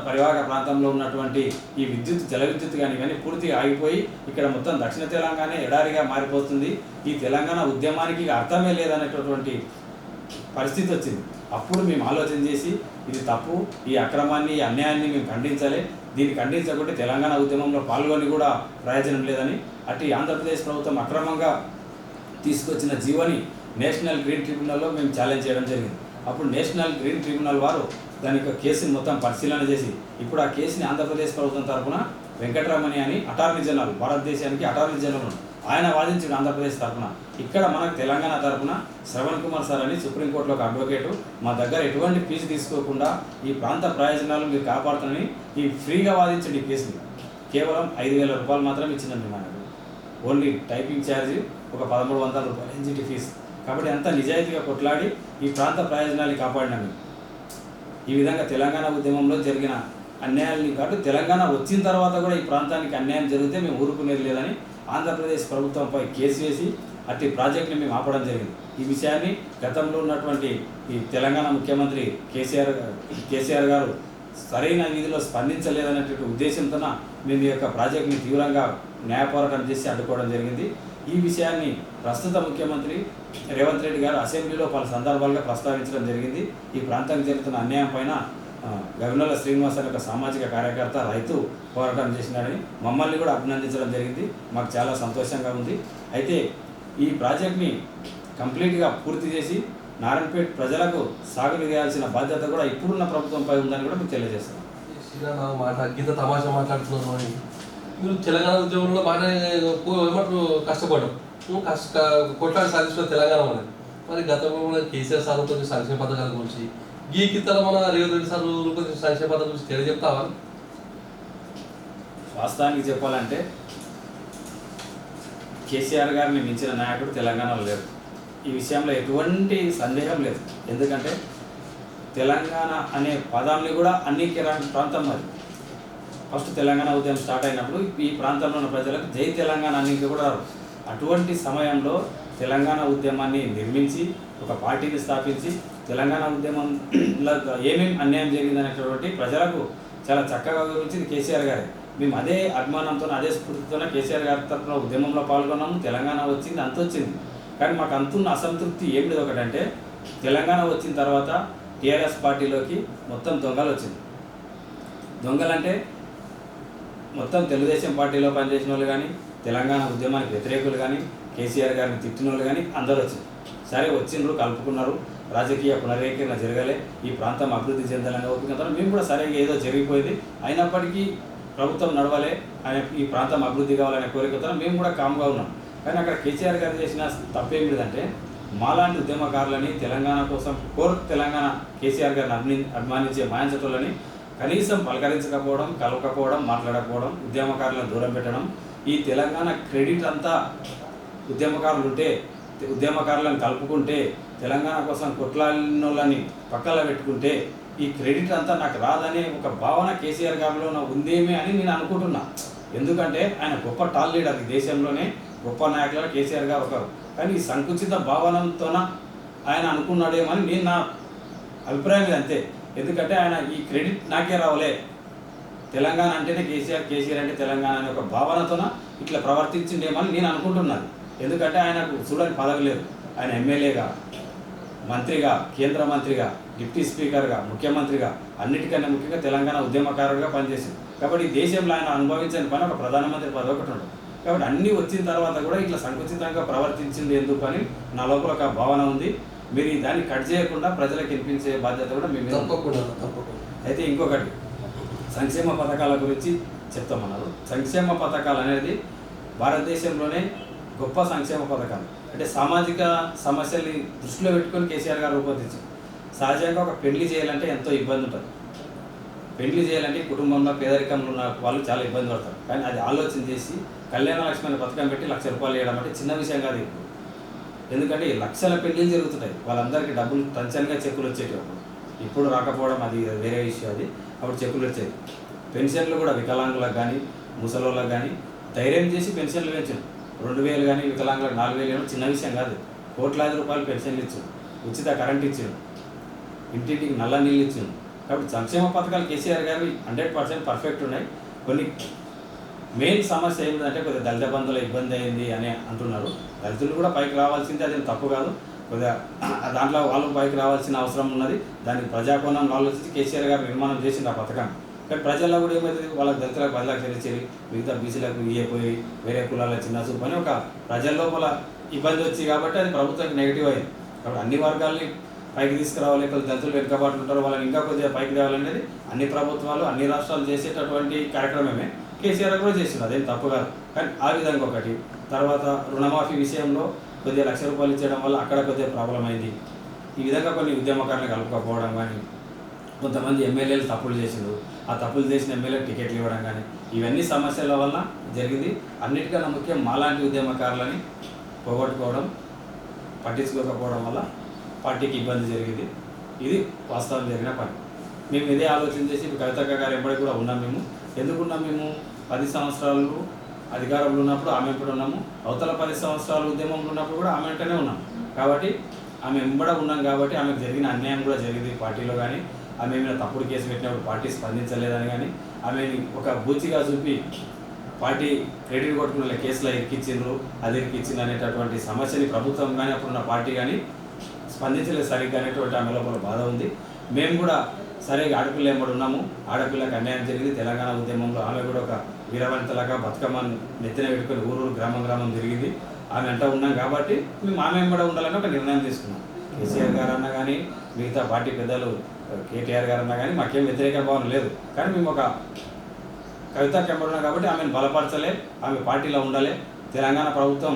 పరివాహక ప్రాంతంలో ఉన్నటువంటి ఈ జల విద్యుత్ కానీ పూర్తిగా ఆగిపోయి ఇక్కడ మొత్తం దక్షిణ తెలంగాణ ఎడారిగా మారిపోతుంది. ఈ తెలంగాణ ఉద్యమానికి అర్థమే లేదనేటటువంటి పరిస్థితి వచ్చింది. అప్పుడు మేము ఆలోచన చేసి ఇది తప్పు, ఈ అక్రమాన్ని, ఈ అన్యాయాన్ని మేము ఖండించాలి. దీన్ని ఖండించకుంటే తెలంగాణ ఉద్యమంలో పాల్గొని కూడా ప్రయోజనం లేదని, అటు ఆంధ్రప్రదేశ్ ప్రభుత్వం అక్రమంగా తీసుకొచ్చిన జీవోని నేషనల్ గ్రీన్ ట్రిబ్యునల్లో మేము ఛాలెంజ్ చేయడం జరిగింది. అప్పుడు నేషనల్ గ్రీన్ ట్రిబ్యునల్ వారు దాని యొక్క కేసుని మొత్తం పరిశీలన చేసి ఇప్పుడు ఆ కేసుని ఆంధ్రప్రదేశ్ ప్రభుత్వం తరఫున వెంకటరమణి అని అటార్నీ జనరల్, భారతదేశానికి అటార్నీ జనరల్ ఆయన వాదించిన ఆంధ్రప్రదేశ్ తరఫున. ఇక్కడ మనకు తెలంగాణ తరఫున శ్రవణ్ కుమార్ సార్ అని సుప్రీంకోర్టులో ఒక అడ్వకేటు మా దగ్గర ఎటువంటి ఫీజు తీసుకోకుండా ఈ ప్రాంత ప్రయోజనాలు మీరు కాపాడుతానని ఈ ఫ్రీగా వాదించండి ఈ కేసుని. కేవలం 5,000 రూపాయలు మాత్రం ఇచ్చిందండి మనకు. ఓన్లీ టైపింగ్ ఛార్జ్ ఒక 1,300 రూపాయలు ఎన్జిటి ఫీజు. కాబట్టి అంత నిజాయితీగా కొట్లాడి ఈ ప్రాంత ప్రయోజనాన్ని కాపాడినాము. ఈ విధంగా తెలంగాణ ఉద్యమంలో జరిగిన అన్యాయాన్ని కాదు, తెలంగాణ వచ్చిన తర్వాత కూడా ఈ ప్రాంతానికి అన్యాయం జరిగితే మేము ఊరుకునేది లేదని ఆంధ్రప్రదేశ్ ప్రభుత్వంపై కేసు వేసి అట్టి ప్రాజెక్టుని మేము ఆపడం జరిగింది. ఈ విషయాన్ని గతంలో ఉన్నటువంటి ఈ తెలంగాణ ముఖ్యమంత్రి కేసీఆర్ గారు సరైన వీధిలో స్పందించలేదనేటువంటి ఉద్దేశంతో మేము ఈ యొక్క ప్రాజెక్టుని తీవ్రంగా న్యాయ పోరాటం చేసి అడ్డుకోవడం జరిగింది. ఈ విషయాన్ని ప్రస్తుత ముఖ్యమంత్రి రేవంత్ రెడ్డి గారు అసెంబ్లీలో పలు సందర్భాలుగా ప్రస్తావించడం జరిగింది. ఈ ప్రాంతానికి జరుగుతున్న అన్యాయం పైన గవినల శ్రీనివాస్ అనే ఒక సామాజిక కార్యకర్త రైతు పోరాటం చేసినాడని మమ్మల్ని కూడా అభినందించడం జరిగింది. మాకు చాలా సంతోషంగా ఉంది. అయితే ఈ ప్రాజెక్ట్ని కంప్లీట్గా పూర్తి చేసి నారాయణపేట ప్రజలకు సాగులు చేయాల్సిన బాధ్యత కూడా ఇప్పుడున్న ప్రభుత్వంపై ఉందని కూడా మీకు తెలియజేస్తాను. మాట గీత తమాషా మాట్లాడుతున్నారు అని మీరు తెలంగాణ ఉద్యమంలో ఏమంటారు కష్టపడ్డాం, కొట్లాడి సాధించిన తెలంగాణ అనేది. మరి గతంలో కేసీఆర్ సార్ సంక్షేమ పథకాల గురించి ఈ కిత్తల మన రేవంత్ రెడ్డి సార్ రూపొందించిన సంక్షేమ పథకం గురించి తెలియజెప్తావా? వాస్తవానికి చెప్పాలంటే కేసీఆర్ గారిని మించిన నాయకుడు తెలంగాణలో లేరు. ఈ విషయంలో ఎటువంటి సందేహం లేదు. ఎందుకంటే తెలంగాణ అనే పదాన్ని కూడా అన్ని ప్రాంతం మరి ఫస్ట్ తెలంగాణ ఉద్యమం స్టార్ట్ అయినప్పుడు ఈ ప్రాంతంలో ఉన్న ప్రజలకు జై తెలంగాణ అన్నింటి కూడా అటువంటి సమయంలో తెలంగాణ ఉద్యమాన్ని నిర్మించి ఒక పార్టీని స్థాపించి తెలంగాణ ఉద్యమంలో ఏమేమి అన్యాయం జరిగిందనేటువంటి ప్రజలకు చాలా చక్కగా వివరించింది కేసీఆర్ గారే. మేము అదే అభిమానంతో అదే స్ఫూర్తితోనే కేసీఆర్ గారి తరఫున ఉద్యమంలో పాల్గొన్నాము. తెలంగాణ వచ్చింది, అంత వచ్చింది. కానీ మాకు అంతున్న అసంతృప్తి ఏమిటి ఒకటంటే తెలంగాణ వచ్చిన తర్వాత టీఆర్ఎస్ పార్టీలోకి మొత్తం దొంగలు వచ్చింది. దొంగలంటే మొత్తం తెలుగుదేశం పార్టీలో పనిచేసిన వాళ్ళు కానీ తెలంగాణ ఉద్యమానికి వ్యతిరేకులు కానీ కేసీఆర్ గారిని తిట్టిన వాళ్ళు కానీ అందరూ వచ్చింది. సరే వచ్చిండ్రు, కలుపుకున్నారు, రాజకీయ పునరేకరణ జరగలే, ఈ ప్రాంతం అభివృద్ధి చెందాలనే ఓపికతో మేము కూడా సరే ఏదో జరిగిపోయింది, అయినప్పటికీ ప్రభుత్వం నడవలే, ఆయన ఈ ప్రాంతం అభివృద్ధి కావాలనే కోరికతో మేము కూడా కామ్గా ఉన్నాం. కానీ అక్కడ కేసీఆర్ గారు చేసిన తప్పేమిటంటే మాలాంటి ఉద్యమకారులని తెలంగాణ కోసం తెలంగాణ కేసీఆర్ గారిని అభిమానించే మాయించటోళ్ళని కనీసం పలకరించకపోవడం, కలవకపోవడం, మాట్లాడకపోవడం, ఉద్యమకారులను దూరం పెట్టడం. ఈ తెలంగాణ క్రెడిట్ అంతా ఉద్యమకారులు ఉంటే, ఉద్యమకారులను కలుపుకుంటే, తెలంగాణ కోసం కొట్లాడినోళ్ళని పక్కన పెట్టుకుంటే ఈ క్రెడిట్ అంతా నాకు రాదనే ఒక భావన కేసీఆర్ గారిలో ఉందేమీ అని నేను అనుకుంటున్నా. ఎందుకంటే ఆయన గొప్ప టాల్ లీడర్, ఈ దేశంలోనే గొప్ప నాయకులు కేసీఆర్ గారు ఒకరు. కానీ ఈ సంకుచిత భావనతోన ఆయన అనుకున్నాడేమని నేను నా అభిప్రాయం ఇది, అంతే. ఎందుకంటే ఆయన ఈ క్రెడిట్ నాకే రావలే, తెలంగాణ అంటేనే కేసీఆర్ అంటే తెలంగాణ అనే ఒక భావనతోన ఇట్లా ప్రవర్తించిండేమని నేను అనుకుంటున్నాను. ఎందుకంటే ఆయనకు చూడని పదవి లేదు. ఆయన ఎమ్మెల్యేగా, మంత్రిగా, కేంద్ర మంత్రిగా, డిప్యూటీ స్పీకర్గా, ముఖ్యమంత్రిగా, అన్నిటికన్నా ముఖ్యంగా తెలంగాణ ఉద్యమకారుడిగా పనిచేసింది. కాబట్టి దేశంలో ఆయన అనుభవించని పని ఒక ప్రధానమంత్రి పదవి ఒకటి ఉండదు. కాబట్టి అన్నీ వచ్చిన తర్వాత కూడా ఇట్లా సంకుచితంగా ప్రవర్తించింది ఎందుకు అని నా లోపల ఒక భావన ఉంది. మీరు దాన్ని కట్ చేయకుండా ప్రజలకు వినిపించే బాధ్యత కూడా మేము తప్పకుండా. అయితే ఇంకొకటి సంక్షేమ పథకాల గురించి చెప్తామన్నారు. సంక్షేమ పథకాలు అనేది భారతదేశంలోనే గొప్ప సంక్షేమ పథకాలు. అంటే సామాజిక సమస్యల్ని దృష్టిలో పెట్టుకొని కేసీఆర్ గారు రూపొందించారు. సహజంగా ఒక పెళ్లి చేయాలంటే ఎంతో ఇబ్బంది ఉంటుంది. పెళ్లి చేయాలంటే కుటుంబంలో పేదరికంలో ఉన్న వాళ్ళు చాలా ఇబ్బంది పడతారు. కానీ అది ఆలోచన చేసి కళ్యాణ లక్ష్మి అనే పథకం పెట్టి 1,00,000 రూపాయలు వేయడం అంటే చిన్న విషయం కాదు ఇప్పుడు. ఎందుకంటే లక్షల పెళ్లిళ్ళు జరుగుతుంటాయి, వాళ్ళందరికీ డబ్బులు టెన్షన్గా చెక్కులు వచ్చేవి. ఇప్పుడు రాకపోవడం అది వేరే విషయం. అది అప్పుడు చెక్కులు వచ్చేది. పెన్షన్లు కూడా వికలాంగులకు కానీ ముసలోళ్ళకి కానీ ధైర్యం చేసి పెన్షన్లు పెంచారు. 2,000 కానీ వికలాంగులకు 4,000 ఇవ్వడం చిన్న విషయం కాదు. కోట్లాది రూపాయలు పెన్షన్లు ఇచ్చారు, ఉచిత కరెంట్ ఇచ్చారు, ఇంటింటికి నల్ల నీళ్ళు ఇచ్చారు. కాబట్టి సంక్షేమ పథకాలు కేసీఆర్ గారు 100% పర్ఫెక్ట్ ఉన్నాయి. కొన్ని మెయిన్ సమస్య ఏమిటంటే కొద్దిగా దళిత బంధువుల ఇబ్బంది అయింది అని అంటున్నారు. దళితులు కూడా పైకి రావాల్సిందే, అది తప్పు కాదు. కొద్దిగా దాంట్లో వాళ్ళు పైకి రావాల్సిన అవసరం ఉన్నది. దానికి ప్రజాకోణం ఆలోచించి కేసీఆర్ గారు నిర్మాణం చేసింది ఆ పథకాన్ని. కానీ ప్రజల్లో కూడా ఏమవుతుంది, వాళ్ళకి దళితులకు 10 లక్షలు ఇచ్చేది, మిగతా బీసీలకు ఇయ్యపోయి వేరే కులాల చిన్న చూపు అని ఒక ప్రజల లోపల ఇబ్బంది వచ్చి కాబట్టి అది ప్రభుత్వానికి నెగిటివ్ అయింది. కాబట్టి అన్ని వర్గాల్ని పైకి తీసుకురావాలి, కొద్ది దళితులు వెనుకబాటు ఉంటారు, వాళ్ళని ఇంకా కొద్దిగా పైకి తేవాలనేది అన్ని ప్రభుత్వాలు అన్ని రాష్ట్రాలు చేసేటటువంటి కార్యక్రమమే. కేసీఆర్ కూడా చేసింది, అదేం తప్పు కాదు. కానీ ఆ విధంగా ఒకటి. తర్వాత రుణమాఫీ విషయంలో కొద్దిగా ₹1,00,000 ఇచ్చేయడం వల్ల అక్కడ కొద్దిగా ప్రాబ్లం అయింది. ఈ విధంగా కొన్ని ఉద్యమకారులు కలుపుకోకపోవడం కానీ, కొంతమంది ఎమ్మెల్యేలు తప్పులు చేసిండ్రు, ఆ తప్పులు చేసిన ఎమ్మెల్యేలకు టికెట్లు ఇవ్వడం కానీ, ఇవన్నీ సమస్యల వల్ల జరిగింది. అన్నిటికన్నా ముఖ్యం మాలాంటి ఉద్యమకారులని పోగొట్టుకోవడం, పట్టించుకోకపోవడం వల్ల పార్టీకి ఇబ్బంది జరిగింది. ఇది వాస్తవం జరిగిన పని. మేము ఇదే ఆలోచన చేసి ఇప్పుడు కవితక్క గారు ఎంబడి కూడా ఉన్నాం. మేము ఎందుకున్నాం, మేము 10 సంవత్సరాలు అధికారంలో ఉన్నప్పుడు ఆమె ఎప్పుడు ఉన్నాము, అవతల 10 సంవత్సరాలు ఉద్యమంలో ఉన్నప్పుడు కూడా ఆమె వెంటనే ఉన్నాం. కాబట్టి ఆమె ఎంబడ ఉన్నాం కాబట్టి ఆమెకు జరిగిన అన్యాయం కూడా జరిగింది పార్టీలో. కానీ ఆమె మీద తప్పుడు కేసు పెట్టినప్పుడు పార్టీ స్పందించలేదని కానీ, ఆమెని ఒక బూచిగా చూపి పార్టీ క్రెడిట్ కొట్టుకున్న కేసులో ఇరికిచ్చిండ్రు, అది ఇరికిచ్చింది అనేటటువంటి సమస్యని ప్రభుత్వం కానీ అప్పుడున్న పార్టీ కానీ స్పందించలేదు సరిగ్గా అనేటువంటి ఆమె లోపల బాధ ఉంది. మేము కూడా సరే ఆడపిల్ల ఎంబడి ఉన్నాము, ఆడపిల్లకు అన్యాయం జరిగింది. తెలంగాణ ఉద్యమంలో ఆమె కూడా ఒక వీరవంతలాగా బతుకమ్మను నెత్తిన పెట్టుకొని ఊరు గ్రామం తిరిగింది. ఆమె అంటూ ఉన్నాం కాబట్టి మేము ఆమె ఎంబడ ఉండాలని ఒక నిర్ణయం తీసుకున్నాం. కేసీఆర్ గారు అన్నా కానీ, మిగతా పార్టీ పెద్దలు కేటీఆర్ గారు అన్నా కానీ మాకేం వ్యతిరేక భావన లేదు. కానీ మేము ఒక కవితకి ఎంబడి ఉన్నాం కాబట్టి ఆమెను బలపరచలే, ఆమె పార్టీలో ఉండాలి. తెలంగాణ ప్రభుత్వం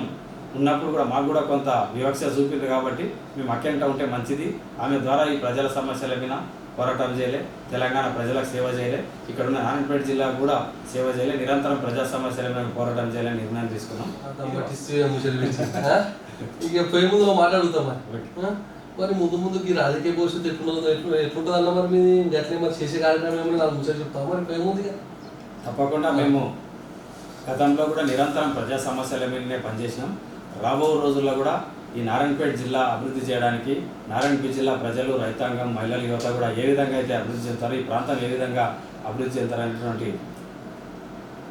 ఉన్నప్పుడు కూడా మాకు కూడా కొంత వివక్ష చూపింది కాబట్టి మేము అక్కెంట ఉంటే మంచిది, ఆమె ద్వారా ఈ ప్రజల సమస్యల మీద పోరాటం చేయలే, తెలంగాణ ప్రజలకు సేవ చేయలే, ఇక్కడ ఉన్న నారాయణపేట జిల్లాకు కూడా సేవ చేయలే, నిరంతరం ప్రజా సమస్యల మీద పోరాటం చేయాలని నిర్ణయం తీసుకున్నాం. ఇక పోయి ముందు మాట్లాడుతాం మరి ముందుకి రాజకీయ భవిష్యత్తు ఎట్లుంటుంది అన్న మరి మీది గట్లే మరి చేసే కార్యక్రమం ఏమైనా నాకు ముచ్చట చెప్తాం మరి పోయి ముందుగా. తప్పకుండా మేము గతంలో కూడా నిరంతరం ప్రజా సమస్యల మీదనే పనిచేసినాం. రాబో రోజుల్లో కూడా ఈ నారాయణపేట జిల్లా అభివృద్ధి చేయడానికి, నారాయణపేట జిల్లా ప్రజలు, రైతాంగం, మహిళల యువత కూడా ఏ విధంగా అయితే అభివృద్ధి చెందుతారో, ఈ ప్రాంతం ఏ విధంగా అభివృద్ధి చెందుతారనేటువంటి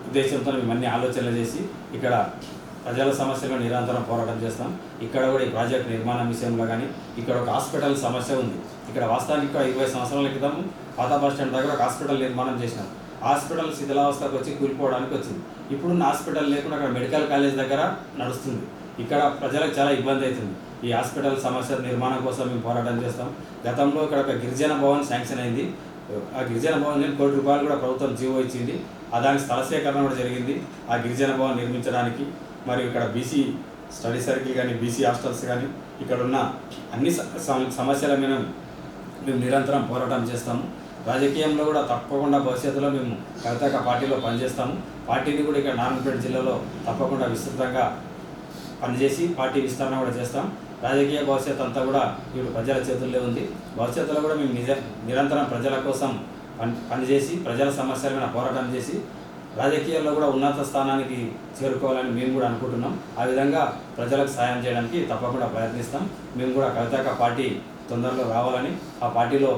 ఉద్దేశంతో మేము అన్ని ఆలోచనలు చేసి ఇక్కడ ప్రజల సమస్యలను నిరంతరం పోరాటం చేస్తాం. ఇక్కడ కూడా ఈ ప్రాజెక్ట్ నిర్మాణం విషయంలో కానీ, ఇక్కడ ఒక హాస్పిటల్ సమస్య ఉంది. ఇక్కడ వాస్తవానికి 20 సంవత్సరాల క్రితం పాత బస్ స్టాండ్ దగ్గర ఒక హాస్పిటల్ నిర్మాణం చేసినాం. హాస్పిటల్ శిథిలావస్థకు వచ్చి కూలిపోవడానికి వచ్చింది. ఇప్పుడున్న హాస్పిటల్ లేకుండా అక్కడ మెడికల్ కాలేజ్ దగ్గర నడుస్తుంది. ఇక్కడ ప్రజలకు చాలా ఇబ్బంది అవుతుంది. ఈ హాస్పిటల్ సమస్య నిర్మాణం కోసం మేము పోరాటం చేస్తాం. గతంలో ఇక్కడ ఒక గిరిజన భవన్ శాంక్షన్ అయింది. ఆ గిరిజన భవన్ ₹1 కోటి కూడా ప్రభుత్వం జీవో ఇచ్చింది. దానికి స్థల సేకరణ కూడా జరిగింది. ఆ గిరిజన భవన్ నిర్మించడానికి మరియు ఇక్కడ బీసీ స్టడీ సర్కిల్ కానీ, బీసీ హాస్టల్స్ కానీ, ఇక్కడ ఉన్న అన్ని సమస్యల మీద మేము నిరంతరం పోరాటం చేస్తాము. రాజకీయంలో కూడా తప్పకుండా భవిష్యత్తులో మేము కవితక్క పార్టీలో పనిచేస్తాము. పార్టీని కూడా ఇక్కడ నారాయణపేట జిల్లాలో తప్పకుండా విస్తృతంగా పనిచేసి పార్టీ విస్తరణ కూడా చేస్తాం. రాజకీయ భవిష్యత్తు అంతా కూడా ఇప్పుడు ప్రజల చేతుల్లో ఉంది. భవిష్యత్తులో కూడా మేము నిరంతరం ప్రజల కోసం పనిచేసి ప్రజల సమస్యల మీద పోరాటం చేసి రాజకీయాల్లో కూడా ఉన్నత స్థానానికి చేరుకోవాలని మేము కూడా అనుకుంటున్నాం. ఆ విధంగా ప్రజలకు సాయం చేయడానికి తప్పకుండా ప్రయత్నిస్తాం. మేము కూడా కవితక్క పార్టీ తొందరలో రావాలని, ఆ పార్టీలో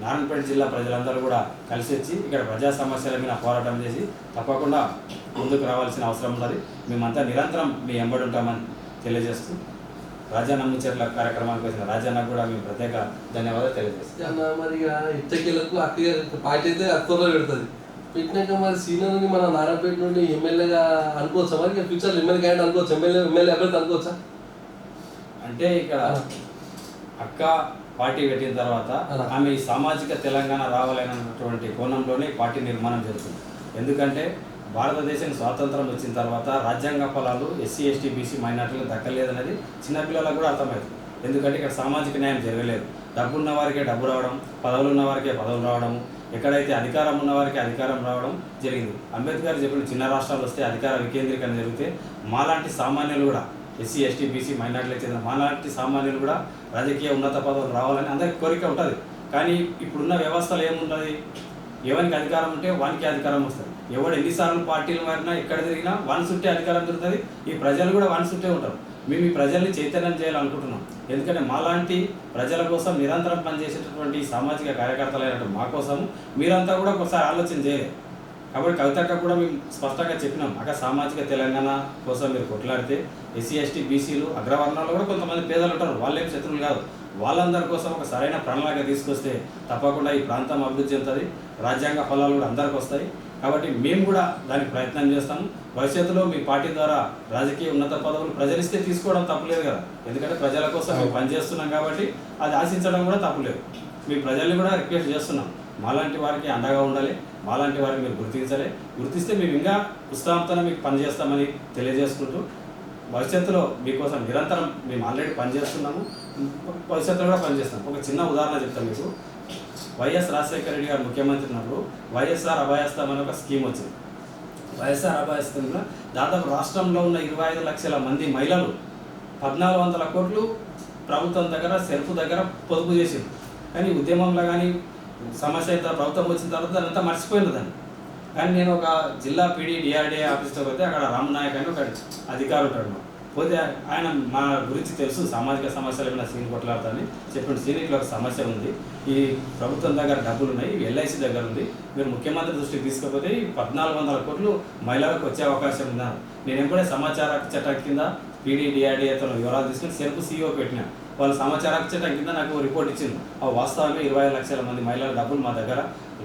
నారాయణపేట జిల్లా ప్రజలందరూ కూడా కలిసి వచ్చి ఇక్కడ ప్రజా సమస్యల మీద పోరాటం చేసి తప్పకుండా ముందుకు రావాల్సిన అవసరం ఉన్నది. మేమంతా నిరంతరం మీ ఎంబడి ఉంటామని తెలియజేస్తూ రాజన్న ముచ్చట్ల కార్యక్రమానికి వచ్చిన రాజన్నకు కూడా మేము ప్రత్యేక ధన్యవాదాలు తెలియజేస్తాం. మరి ఇక ఇచ్చకేలకు అక్క పార్టీ అయితే అక్టోబర్లో పెడుతుంది. పెట్టినాక మరి సీనియర్ని మన నారాయణపేట నుండి ఎమ్మెల్యేగా అనుకోవచ్చా? మరి ఫ్యూచర్లో ఎమ్మెల్యే క్యాండిడేట్ అనుకోవచ్చు, ఎమ్మెల్యే అభ్యర్థి అనుకోవచ్చా? అంటే ఇక్కడ అక్క పార్టీ పెట్టిన తర్వాత ఆమె ఈ సామాజిక తెలంగాణ రావాలనేటువంటి కోణంలోనే పార్టీ నిర్మాణం జరుగుతుంది. ఎందుకంటే భారతదేశం స్వాతంత్రం వచ్చిన తర్వాత రాజ్యాంగ ఫలాలు ఎస్సీ, ఎస్టీ, బీసీ మైనార్టీలకు దక్కలేదనేది చిన్నపిల్లలకు కూడా అర్థమవుతుంది. ఎందుకంటే ఇక్కడ సామాజిక న్యాయం జరగలేదు. డబ్బు ఉన్న వారికే డబ్బు రావడం, పదవులు ఉన్న వారికే పదవులు రావడం, ఎక్కడైతే అధికారం ఉన్న వారికి అధికారం రావడం జరిగింది. అంబేద్కర్ చెప్పిన చిన్న రాష్ట్రాలు వస్తే అధికార వికేంద్రీకరణ జరిగితే మాలాంటి సామాన్యులు కూడా, ఎస్సీ, ఎస్టీ, బీసీ మైనార్టీలకు చెందిన మాలాంటి సామాన్యులు కూడా రాజకీయ ఉన్నత పదవులు రావాలని అందరికీ కోరిక ఉంటుంది. కానీ ఇప్పుడున్న వ్యవస్థలో ఏముంటుంది, ఎవరికి అధికారం ఉంటే వానికి అధికారం వస్తుంది. ఎవడు ఎన్నిసార్లు పార్టీలు మారినా ఎక్కడ తిరిగినా వాని చుట్టే అధికారం దొరుకుతుంది. ఈ ప్రజలు కూడా వాని చుట్టే ఉంటారు. మేము ఈ ప్రజల్ని చైతన్యం చేయాలనుకుంటున్నాం. ఎందుకంటే మాలాంటి ప్రజల కోసం నిరంతరం పనిచేసేటటువంటి సామాజిక కార్యకర్తలైనటువంటి మా కోసం మీరంతా కూడా ఒకసారి ఆలోచన చేయలేదు. కాబట్టి కవితక్క కూడా మేము స్పష్టంగా చెప్పినాం, అక్కడ సామాజిక తెలంగాణ కోసం మీరు కొట్లాడితే ఎస్సీ ఎస్టీ బీసీలు అగ్రవర్ణాలు కూడా కొంతమంది పేదలు ఉంటారు, వాళ్ళేం శత్రువులు కాదు, వాళ్ళందరి కోసం ఒక సరైన ప్రణాళిక తీసుకొస్తే తప్పకుండా ఈ ప్రాంతం అభివృద్ధి చెందుతుంది, రాజ్యాంగ ఫలాలు కూడా అందరికి వస్తాయి. కాబట్టి మేము కూడా దానికి ప్రయత్నం చేస్తాము. భవిష్యత్తులో మీ పార్టీ ద్వారా రాజకీయ ఉన్నత పదవులు ప్రజలిస్తే తీసుకోవడం తప్పులేదు కదా, ఎందుకంటే ప్రజల కోసం మేము పనిచేస్తున్నాం కాబట్టి అది ఆశించడం కూడా తప్పులేదు. మీ ప్రజల్ని కూడా రిక్వెస్ట్ చేస్తున్నాం, మాలాంటి వారికి అండగా ఉండాలి, మాలాంటి వారిని మీరు గుర్తిస్తే మేము ఇంకా ఉత్సాహంతో మీకు పనిచేస్తామని తెలియజేసుకుంటూ భవిష్యత్తులో మీకోసం నిరంతరం మేము ఆల్రెడీ పనిచేస్తున్నాము, భవిష్యత్తులో కూడా పనిచేస్తాం. ఒక చిన్న ఉదాహరణ చెప్తాను మీకు. వైఎస్ రాజశేఖర రెడ్డి గారు ముఖ్యమంత్రి ఉన్నప్పుడు వైఎస్ఆర్ అభయహస్తం అనే ఒక స్కీమ్ వచ్చింది. వైఎస్ఆర్ అభయహస్తంలో దాదాపు రాష్ట్రంలో ఉన్న 25 లక్షల మంది మహిళలు 1400 కోట్లు ప్రభుత్వం దగ్గర సెల్ఫ్ దగ్గర పొదుపు చేసింది. కానీ ఉద్యమంలో కానీ సమస్య అయితే ప్రభుత్వం వచ్చిన తర్వాత దానంతా మర్చిపోయింది దాన్ని. కానీ నేను ఒక జిల్లా పీడీ డిఆర్డీఏ ఆఫీస్లో పోతే అక్కడ రామనాయక్ అని ఒక అధికారి ఉంటాడు. పోతే ఆయన మా గురించి తెలుసు, సామాజిక సమస్యలు ఏమైనా సీన్ కొట్లాడతానని చెప్పండి. సీనిట్లో ఒక సమస్య ఉంది, ఈ ప్రభుత్వం దగ్గర డబ్బులు ఉన్నాయి, ఎల్ఐసి దగ్గర ఉంది, మీరు ముఖ్యమంత్రి దృష్టికి తీసుకపోతే ఈ 1400 కోట్లు మహిళలకు వచ్చే అవకాశం ఉన్నారు. నేను ఎప్పుడే సమాచార చట్టం కింద పీడీ డిఆర్డీఏతో వివరాలు తీసుకుని సెల్ఫ్ సీఈఓ పెట్టినా, వాళ్ళు సమాచార చట్టం కింద నాకు రిపోర్ట్ ఇచ్చింది. ఆ వాస్తవంగా 25 లక్షల మంది మహిళల డబ్బులు మా దగ్గర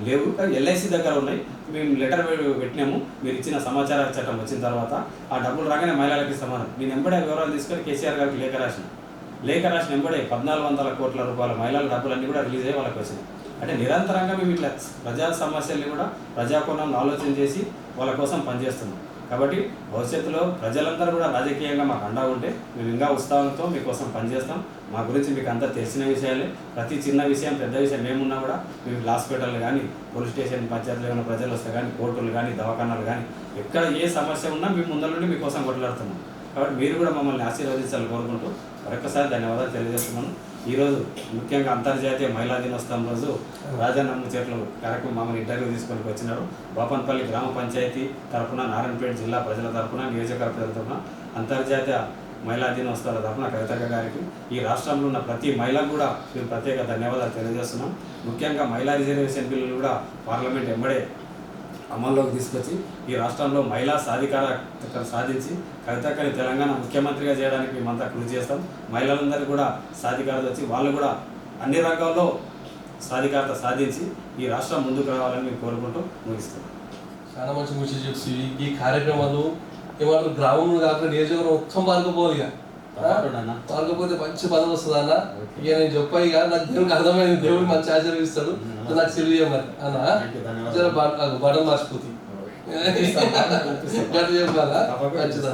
లేవు, కానీ ఎల్ఐసి దగ్గర ఉన్నాయి, మేము లెటర్ పెట్టినాము, మీరు ఇచ్చిన సమాచార చట్టం వచ్చిన తర్వాత ఆ డబ్బులు రాగానే మహిళలకి ఇస్తామని. నేను ఎంబడే వివరాలు తీసుకొని కేసీఆర్ గారికి లేఖ రాసిన ఎంబడే 1400 కోట్ల రూపాయల మహిళల డబ్బులన్నీ కూడా రిలీజ్ అయ్యి వాళ్ళకి వచ్చినాయి. అంటే నిరంతరంగా మేము ఇట్లా ప్రజా సమస్యల్ని కూడా ప్రజాకోణంలో ఆలోచన చేసి వాళ్ళ కోసం పనిచేస్తున్నాం. కాబట్టి భవిష్యత్తులో ప్రజలందరూ కూడా రాజకీయంగా మాకు అండగా ఉంటే మేము ఇంకా ఉత్సాహంతో మీకోసం పనిచేస్తాం. మా గురించి మీకు అంతా తెలిసిన విషయాలే, ప్రతి చిన్న విషయం పెద్ద విషయం ఏమున్నా కూడా మేము హాస్పిటల్ కానీ పోలీస్ స్టేషన్ పంచాయతీలో ఏమైనా ప్రజలు వస్తే కానీ కోర్టులు కానీ దవాఖానాలు కానీ ఎక్కడ ఏ సమస్య ఉన్నా మేము ముందర నుండి మీకోసం కొట్లాడుతున్నాం. కాబట్టి మీరు కూడా మమ్మల్ని ఆశీర్వదించాలని కోరుకుంటూ మరొకసారి ధన్యవాదాలు తెలియజేస్తున్నాను. ఈరోజు ముఖ్యంగా అంతర్జాతీయ మహిళా దినోత్సవం రోజు రాజన్న ముచ్చట్లు కార్యక్రమం మమ్మల్ని ఇంటర్వ్యూ తీసుకొని వచ్చినారు. బాపన్పల్లి గ్రామ పంచాయతీ తరఫున, నారాయణపేట జిల్లా ప్రజల తరఫున, నియోజకవర్గ ప్రజల తరఫున, అంతర్జాతీయ మహిళా దినోత్సవాల తరఫున కవితక్క గారికి, ఈ రాష్ట్రంలో ఉన్న ప్రతి మహిళకు కూడా మేము ప్రత్యేక ధన్యవాదాలు తెలియజేస్తున్నాం. ముఖ్యంగా మహిళా రిజర్వేషన్ బిల్లులు కూడా పార్లమెంట్ ఎంబడే అమల్లోకి తీసుకొచ్చి ఈ రాష్ట్రంలో మహిళా సాధికారత సాధించి కవితక్కని తెలంగాణ ముఖ్యమంత్రిగా చేయడానికి మేమంతా కృషి చేస్తాం. మహిళలందరూ కూడా సాధికారత వచ్చి వాళ్ళు కూడా అన్ని రంగాల్లో సాధికారత సాధించి ఈ రాష్ట్రం ముందుకు రావాలని మేము కోరుకుంటూ ముగిస్తాం. చాలా మంచి ముచ్చట చెప్పి ఈ కార్యక్రమాలు ఏమంటారు గ్రామంలో కాకుండా నియోజకవర్గం మొత్తం పాల్గొపోవాలి. ఇక పాల్గొపోతే మంచి పదవి వస్తుంది అన్న. ఇక నేను చెప్పా, ఇక నాకు దేవుడికి అర్థమైంది, దేవుడు మంచి ఆశీర్వదిస్తాడు. నాకు తెలియ మరి అన్న బటన్ మర్చిపోతుంది చెప్పాలా మంచిదా.